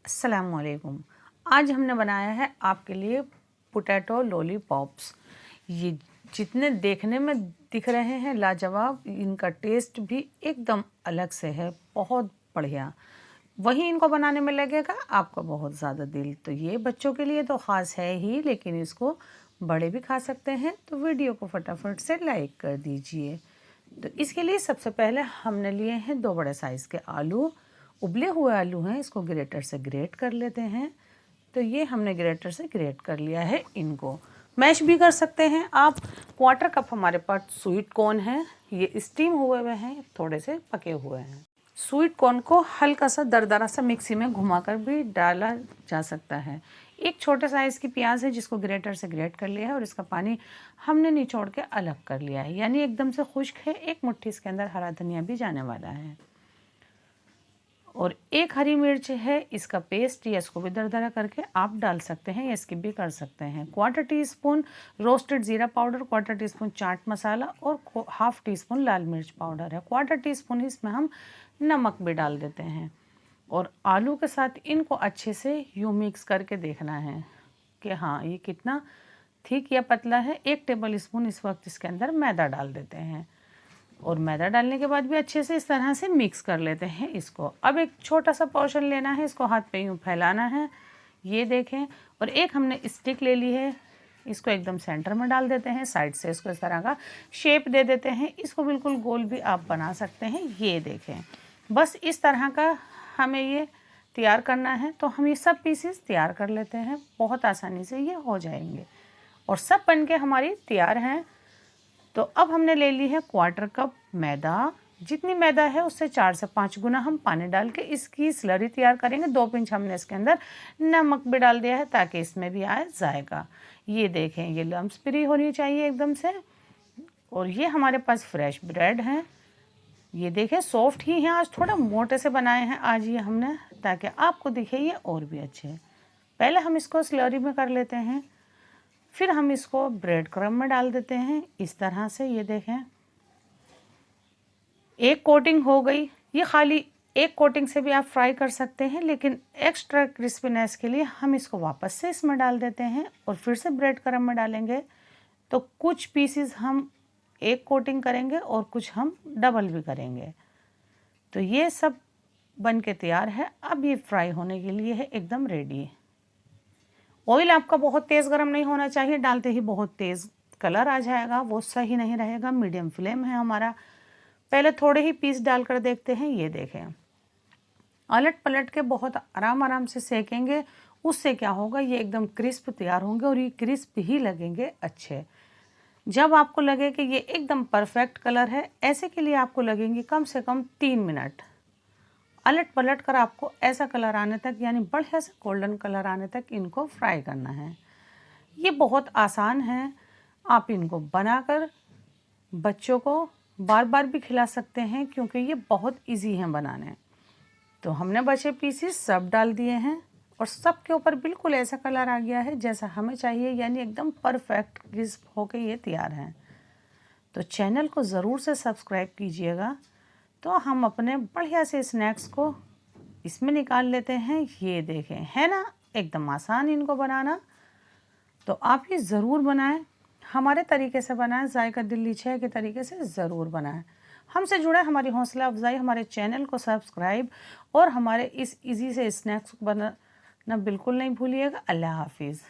अस्सलामुअलैकुम। आज हमने बनाया है आपके लिए पोटैटो लॉलीपॉप्स। ये जितने देखने में दिख रहे हैं लाजवाब, इनका टेस्ट भी एकदम अलग से है, बहुत बढ़िया। वही इनको बनाने में लगेगा आपका बहुत ज़्यादा दिल। तो ये बच्चों के लिए तो ख़ास है ही, लेकिन इसको बड़े भी खा सकते हैं। तो वीडियो को फटाफट से लाइक कर दीजिए। तो इसके लिए सबसे पहले हमने लिए हैं 2 बड़े साइज़ के आलू। उबले हुए आलू हैं, इसको ग्रेटर से ग्रेट कर लेते हैं। तो ये हमने ग्रेटर से ग्रेट कर लिया है। इनको मैश भी कर सकते हैं आप। क्वार्टर कप हमारे पास स्वीट कॉर्न है, ये स्टीम हुए हैं, थोड़े से पके हुए हैं। स्वीट कॉर्न को हल्का सा दरदरा सा मिक्सी में घुमाकर भी डाला जा सकता है। एक छोटे साइज़ की प्याज है जिसको ग्रेटर से ग्रेट कर लिया है और इसका पानी हमने निचोड़ के अलग कर लिया है, यानी एकदम से खुश्क है। एक मुट्ठी इसके अंदर हरा धनिया भी जाने वाला है और एक हरी मिर्च है, इसका पेस्ट या इसको भी दरदरा करके आप डाल सकते हैं या स्किप भी कर सकते हैं। क्वार्टर टीस्पून रोस्टेड ज़ीरा powder, quarter teaspoon chaat masala और हाफ टी स्पून लाल मिर्च पाउडर है। क्वार्टर टीस्पून इसमें हम नमक भी डाल देते हैं और आलू के साथ इनको अच्छे से यूँ मिक्स करके देखना है कि हाँ ये कितना थिक या पतला है। 1 टेबल स्पून इस वक्त इसके अंदर मैदा डाल देते हैं और मैदा डालने के बाद भी अच्छे से इस तरह से मिक्स कर लेते हैं इसको। अब एक छोटा सा पोर्शन लेना है, इसको हाथ पे यूँ फैलाना है, ये देखें। और एक हमने स्टिक ले ली है, इसको एकदम सेंटर में डाल देते हैं, साइड से इसको इस तरह का शेप दे देते हैं। इसको बिल्कुल गोल भी आप बना सकते हैं, ये देखें। बस इस तरह का हमें ये तैयार करना है। तो हम ये सब पीसेस तैयार कर लेते हैं, बहुत आसानी से ये हो जाएंगे और सब बन के हमारी तैयार हैं। तो अब हमने ले ली है क्वार्टर कप मैदा। जितनी मैदा है उससे 4 से 5 गुना हम पानी डाल के इसकी स्लरी तैयार करेंगे। 2 पिंच हमने इसके अंदर नमक भी डाल दिया है ताकि इसमें भी आए जाएगा। ये देखें, ये लम्स फ्री होनी चाहिए एकदम से। और ये हमारे पास फ्रेश ब्रेड हैं, ये देखें सॉफ्ट ही हैं। आज थोड़ा मोटे से बनाए हैं आज ये हमने, ताकि आपको दिखे ये और भी अच्छे। पहले हम इसको स्लरी में कर लेते हैं, फिर हम इसको ब्रेड क्रम्ब में डाल देते हैं इस तरह से। ये देखें एक कोटिंग हो गई। ये खाली एक कोटिंग से भी आप फ्राई कर सकते हैं, लेकिन एक्स्ट्रा क्रिस्पीनेस के लिए हम इसको वापस से इसमें डाल देते हैं और फिर से ब्रेड क्रम्ब में डालेंगे। तो कुछ पीसेस हम एक कोटिंग करेंगे और कुछ हम डबल भी करेंगे। तो ये सब बन के तैयार है। अब ये फ्राई होने के लिए है एकदम रेडी। ऑयल आपका बहुत तेज़ गर्म नहीं होना चाहिए, डालते ही बहुत तेज़ कलर आ जाएगा, वो सही नहीं रहेगा। मीडियम फ्लेम है हमारा। पहले थोड़े ही पीस डालकर देखते हैं, ये देखें। अलट पलट के बहुत आराम से सेकेंगे, उससे क्या होगा ये एकदम क्रिस्प तैयार होंगे और ये क्रिस्प ही लगेंगे अच्छे। जब आपको लगे कि ये एकदम परफेक्ट कलर है, ऐसे के लिए आपको लगेंगे कम से कम 3 मिनट। अलट पलट कर आपको ऐसा कलर आने तक, यानी बढ़िया से गोल्डन कलर आने तक इनको फ्राई करना है। ये बहुत आसान है, आप इनको बनाकर बच्चों को बार बार भी खिला सकते हैं क्योंकि ये बहुत इजी हैं बनाने। तो हमने बचे पीसेस सब डाल दिए हैं और सब के ऊपर बिल्कुल ऐसा कलर आ गया है जैसा हमें चाहिए, यानी एकदम परफेक्ट क्रिस्प होके ये तैयार हैं। तो चैनल को ज़रूर से सब्सक्राइब कीजिएगा। तो हम अपने बढ़िया से स्नैक्स को इसमें निकाल लेते हैं। ये देखें, है ना एकदम आसान इनको बनाना। तो आप ये ज़रूर बनाएं, हमारे तरीके से बनाएं, जायका दिल्ली 6 के तरीके से ज़रूर बनाएं। हमसे जुड़े, हमारी हौसला अफजाई, हमारे चैनल को सब्सक्राइब और हमारे इस इजी से स्नैक्स बनाना बिल्कुल नहीं भूलिएगा। अल्लाह हाफिज़।